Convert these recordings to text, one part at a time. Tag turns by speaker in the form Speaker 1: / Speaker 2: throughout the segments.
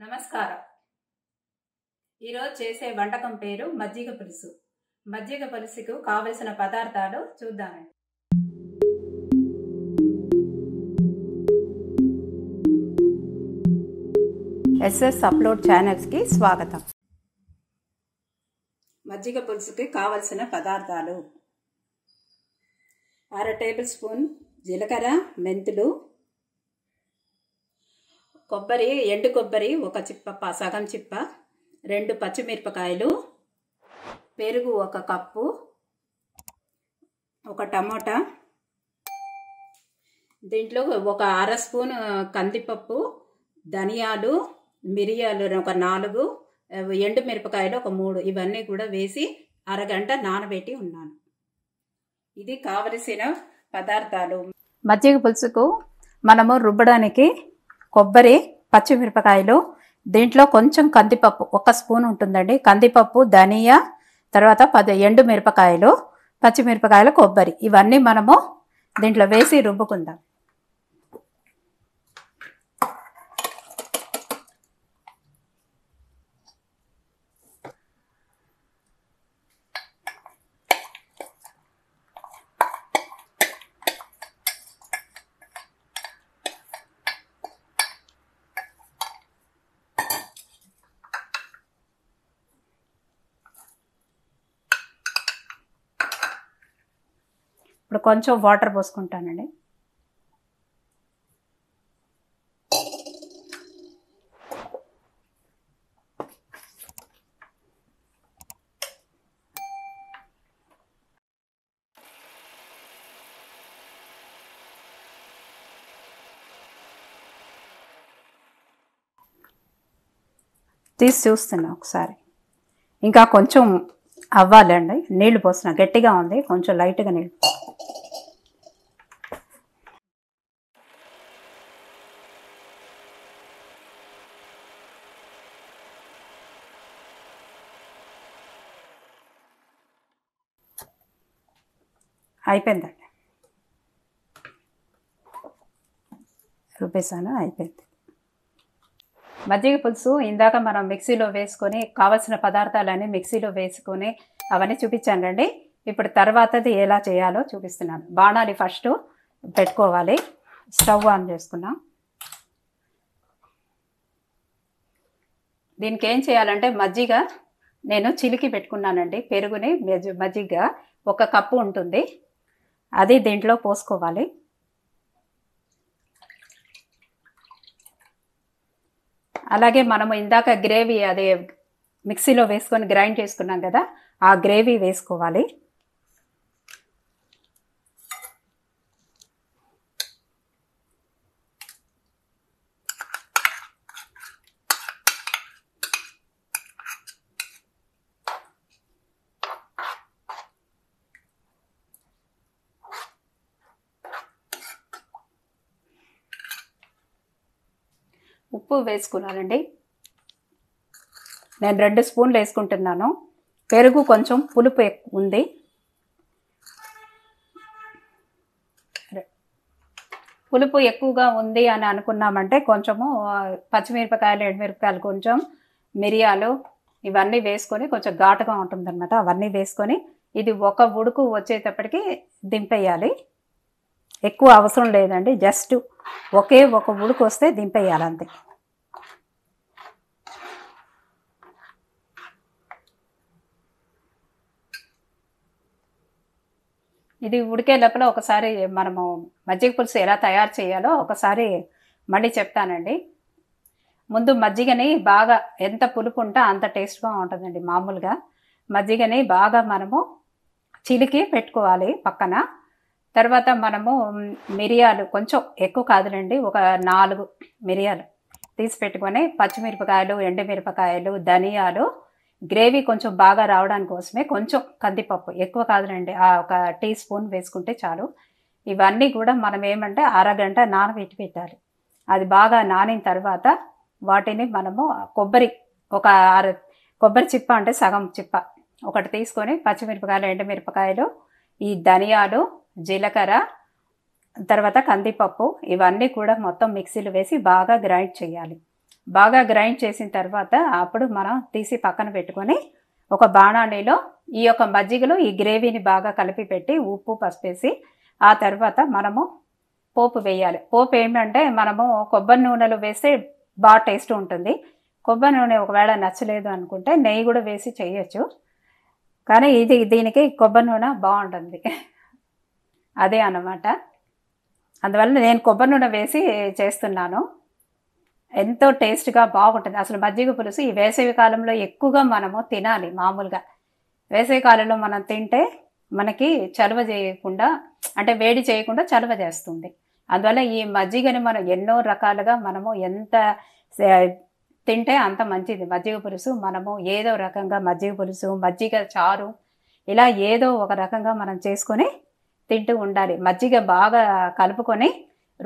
Speaker 1: నమస్కారం. ఈరోజు చేసే వంటకం పేరు మజ్జిగ పులుసు. మజ్జిగ పులుసుకు కావలసిన పదార్థాలు చూద్దామండి. ఎస్ఎస్ అప్లోడ్ ఛానల్స్కి స్వాగతం. మజ్జిగ పులుసుకి కావలసిన పదార్థాలు: 1/2 టేబుల్ స్పూన్ జీలకర్ర, మెంతులు, కొబ్బరి, ఎండు కొబ్బరి ఒక చిప్ప, సగం చిప్ప, 2 పచ్చిమిరపకాయలు, పెరుగు 1 కప్పు, 1 టమోటా, దీంట్లో 1/2 స్పూన్ కందిపప్పు, ధనియాలు, మిరియాలు 4, ఎండు మిరపకాయలు 3, ఇవన్నీ కూడా వేసి అరగంట నానబెట్టి ఉన్నాను. ఇది కావలసిన పదార్థాలు. మజ్జిగ పులుసుకు మనము రుబ్బడానికి కొబ్బరి, పచ్చిమిరపకాయలు, దీంట్లో కొంచెం కందిపప్పు 1 స్పూన్ ఉంటుందండి. కందిపప్పు, ధనియా, తర్వాత 10 ఎండు మిరపకాయలు, పచ్చిమిరపకాయలు, కొబ్బరి, ఇవన్నీ మనము దీంట్లో వేసి రుబ్బుకుందాం. ఇప్పుడు కొంచెం వాటర్ పోసుకుంటానండి. తీసి చూస్తున్నా ఒకసారి. ఇంకా కొంచెం అవ్వాలండి. నీళ్లు పోసిన, గట్టిగా ఉంది, కొంచెం లైట్గా నీళ్ళు. అయిపోయిందండి, రుబ్బేసాను, అయిపోయింది. మజ్జిగ పులుసు ఇందాక మనం మిక్సీలో వేసుకొని కావలసిన పదార్థాలన్నీ మిక్సీలో వేసుకొని అవన్నీ చూపించానండి. ఇప్పుడు తర్వాతది ఎలా చేయాలో చూపిస్తున్నాను. బాణాలి ఫస్ట్ పెట్టుకోవాలి. స్టవ్ ఆన్ చేసుకున్నాం. దీనికి ఏం చేయాలంటే మజ్జిగ నేను చిలికి పెట్టుకున్నానండి. పెరుగుని మజ్జిగ 1 కప్పు ఉంటుంది, అది దీంట్లో పోసుకోవాలి. అలాగే మనము ఇందాక గ్రేవీ అదే మిక్సీలో వేసుకొని గ్రైండ్ చేసుకున్నాం కదా, ఆ గ్రేవీ వేసుకోవాలి. ఉప్పు వేసుకున్నానండి. నేను 2 స్పూన్లు వేసుకుంటున్నాను. పెరుగు కొంచెం పులుపు ఉంది. పులుపు ఎక్కువగా ఉంది అని అనుకున్నామంటే కొంచెము పచ్చిమిరపకాయలు, ఎండుమిరపకాయలు, కొంచెం మిరియాలు, ఇవన్నీ వేసుకొని కొంచెం ఘాటుగా ఉంటుందన్నమాట. అవన్నీ వేసుకొని ఇది 1 ఉడుకు వచ్చేటప్పటికి దింపేయాలి. ఎక్కువ అవసరం లేదండి, జస్ట్ ఒకే 1 ఉడుకు వస్తే దింపేయాలి అంతే. ఇది ఉడికే లోపల ఒకసారి మనము మజ్జిగ పులుసు ఎలా తయారు చేయాలో ఒకసారి మళ్ళీ చెప్తానండి. ముందు మజ్జిగని బాగా, ఎంత పులుపు ఉంటే అంత టేస్ట్గా ఉంటుందండి. మామూలుగా మజ్జిగని బాగా మనము చిలికి పెట్టుకోవాలి పక్కన. తర్వాత మనము మిరియాలు కొంచెం ఎక్కువ కాదులండి, 4 మిరియాలు తీసి పెట్టుకొని, పచ్చిమిరపకాయలు, ఎండుమిరపకాయలు, ధనియాలు, గ్రేవీ కొంచెం బాగా రావడానికి కోసమే కొంచెం కందిపప్పు, ఎక్కువ కాదులండి, 1 టీ స్పూన్ వేసుకుంటే చాలు. ఇవన్నీ కూడా మనం ఏమంటే అరగంట నానబెట్టి పెట్టాలి. అది బాగా నానిన తర్వాత వాటిని మనము కొబ్బరి 6 కొబ్బరి చిప్ప అంటే సగం చిప్ప 1 తీసుకొని, పచ్చిమిరపకాయలు, ఎండుమిరపకాయలు, ఈ ధనియాలు, జీలకర్ర, తర్వాత కందిపప్పు, ఇవన్నీ కూడా మొత్తం మిక్సీలో వేసి బాగా గ్రైండ్ చేయాలి. బాగా గ్రైండ్ చేసిన తర్వాత అప్పుడు మనం తీసి పక్కన పెట్టుకొని ఒక బాణాణిలో ఈ యొక్క మజ్జిగలో ఈ గ్రేవీని బాగా కలిపి పెట్టి ఉప్పు పసుపేసి ఆ తర్వాత మనము పోపు వేయాలి. పోపు ఏమంటే మనము కొబ్బరి నూనెలో వేస్తే బాగా టేస్ట్ ఉంటుంది. కొబ్బరి నూనె ఒకవేళ నచ్చలేదు అనుకుంటే నెయ్యి కూడా వేసి చేయొచ్చు. కానీ దీనికి కొబ్బరి నూనె బాగుంటుంది. అదే అన్నమాట. అందువల్ల నేను కొబ్బరి నూనె వేసి చేస్తున్నాను. ఎంతో టేస్ట్గా బాగుంటుంది. అసలు మజ్జిగ పులుసు ఈ వేసవి కాలంలో ఎక్కువగా మనము తినాలి. మామూలుగా వేసవి కాలంలో మనం తింటే మనకి చలువ చేయకుండా, అంటే వేడి చేయకుండా చలువ చేస్తుంది. అందువల్ల ఈ మజ్జిగని మనం ఎన్నో రకాలుగా మనము ఎంత తింటే అంత మంచిది. మజ్జిగ పులుసు మనము ఏదో రకంగా మజ్జిగ పులుసు, మజ్జిగ చారు ఇలా ఏదో ఒక రకంగా మనం చేసుకొని తింటూ ఉండాలి. మజ్జిగ బాగా కలుపుకొని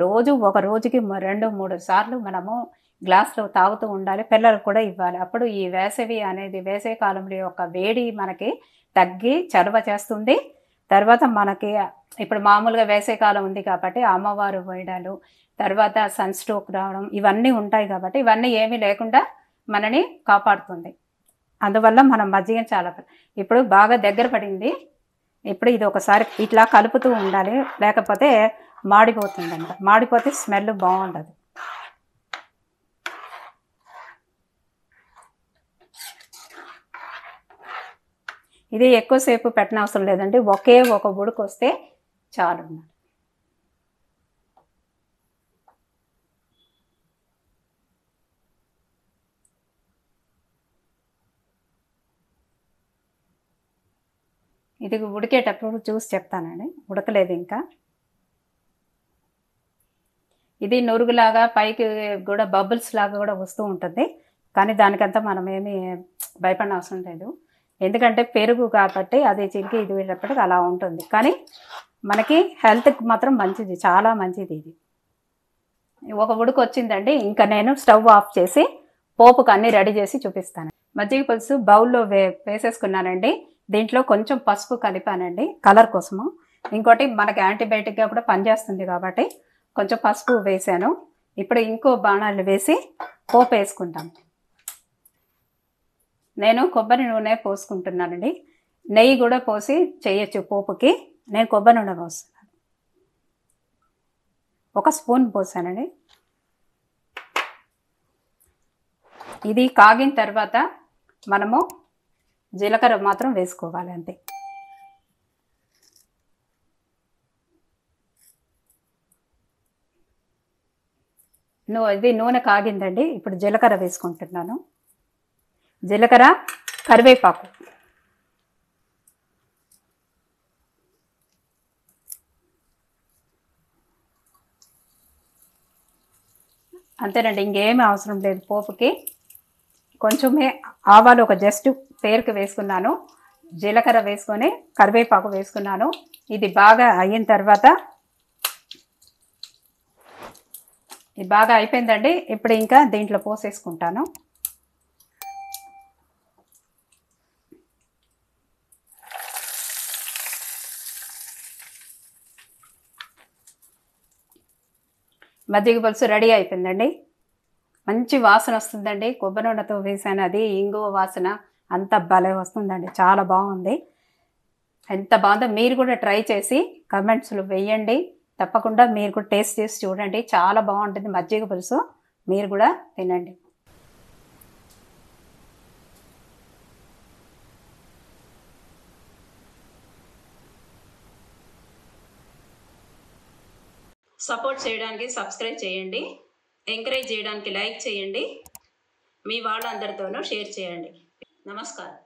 Speaker 1: రోజు ఒక రోజుకి 2-3 సార్లు మనము గ్లాస్లో తాగుతూ ఉండాలి. పిల్లలకు కూడా ఇవ్వాలి. అప్పుడు ఈ వేసవి కాలంలో యొక్క వేడి మనకి తగ్గి చలువ చేస్తుంది. తర్వాత మనకి ఇప్పుడు మామూలుగా వేసవికాలం ఉంది కాబట్టి అమ్మవారు పోయడాలు, తర్వాత సన్ స్ట్రోక్ రావడం ఇవన్నీ ఉంటాయి కాబట్టి ఇవన్నీ ఏమీ లేకుండా మనని కాపాడుతుంది. అందువల్ల మనం మజ్జిగ చాలా ఇప్పుడు బాగా దగ్గర పడింది. ఇప్పుడు ఇది ఒకసారి ఇట్లా కలుపుతూ ఉండాలి, లేకపోతే మాడిపోతుందంట. మాడిపోతే స్మెల్ బాగుండదు. ఇది ఎక్కువసేపు పెట్టనవసరం లేదండి. ఒకే ఒక ఉడుకు వస్తే చాలు. ఇది ఉడికేటప్పుడు చూసి చెప్తానండి. ఉడకలేదు ఇంకా. ఇది నురుగులాగా పైకి కూడా బబుల్స్ లాగా కూడా వస్తూ ఉంటుంది. కానీ దానికంతా మనం ఏమీ భయపడిన అవసరం లేదు. ఎందుకంటే పెరుగు కాబట్టి అది చిలికి ఇది వెళ్ళేటప్పటికి అలా ఉంటుంది. కానీ మనకి హెల్త్కి మాత్రం మంచిది, చాలా మంచిది. ఇది ఒక ఉడుకు వచ్చిందండి. ఇంకా నేను స్టవ్ ఆఫ్ చేసి పోపుకు అన్నీ రెడీ చేసి చూపిస్తాను. మజ్జిగ పులుసు బౌల్లో వేసేసుకున్నానండి. దీంట్లో కొంచెం పసుపు కలిపానండి కలర్ కోసము. ఇంకోటి మనకి యాంటీబయాటిక్గా కూడా పనిచేస్తుంది కాబట్టి కొంచెం పసుపు వేసాను. ఇప్పుడు ఇంకో బాణాలు వేసి పోపు వేసుకుంటాం. నేను కొబ్బరి నూనె పోసుకుంటున్నానండి. నెయ్యి కూడా పోసి చేయొచ్చు పోపుకి. నేను కొబ్బరి నూనె పోస్తున్నాను. 1 స్పూన్ పోసానండి. ఇది కాగిన తర్వాత మనము జీలకర్ర మాత్రం వేసుకోవాలి అంతే. ఇది నూనె కాగిందండి. ఇప్పుడు జీలకర్ర వేసుకుంటున్నాను. జీలకర్ర, కరివేపాకు. అంతేనండి, ఇంకేమీ అవసరం లేదు పోపుకి. కొంచెమే ఆవాలు ఒక జస్ట్ పేరుకి వేసుకున్నాను. జీలకర్ర వేసుకొని కరివేపాకు వేసుకున్నాను. ఇది బాగా అయిన తర్వాత ఇది బాగా అయిపోయిందండి. ఇప్పుడు ఇంకా దీంట్లో పోసేసుకుంటాను. మజ్జిగ పులుసు రెడీ అయిపోయిందండి. మంచి వాసన వస్తుందండి. కొబ్బరి నూనెతో వేసాను, అది ఇంగువ వాసన అంత భలే వస్తుందండి. చాలా బాగుంది. ఎంత బాగుందో మీరు కూడా ట్రై చేసి కమెంట్స్లో వేయండి. తప్పకుండా మీరు కూడా టేస్ట్ చేసి చూడండి. చాలా బాగుంటుంది మజ్జిగ పులుసు. మీరు కూడా తినండి. సపోర్ట్ చేయడానికి సబ్స్క్రైబ్ చేయండి. ఎంకరేజ్ చేయడానికి లైక్ చేయండి. మీ వాళ్ళందరితోనూ షేర్ చేయండి. నమస్కారం.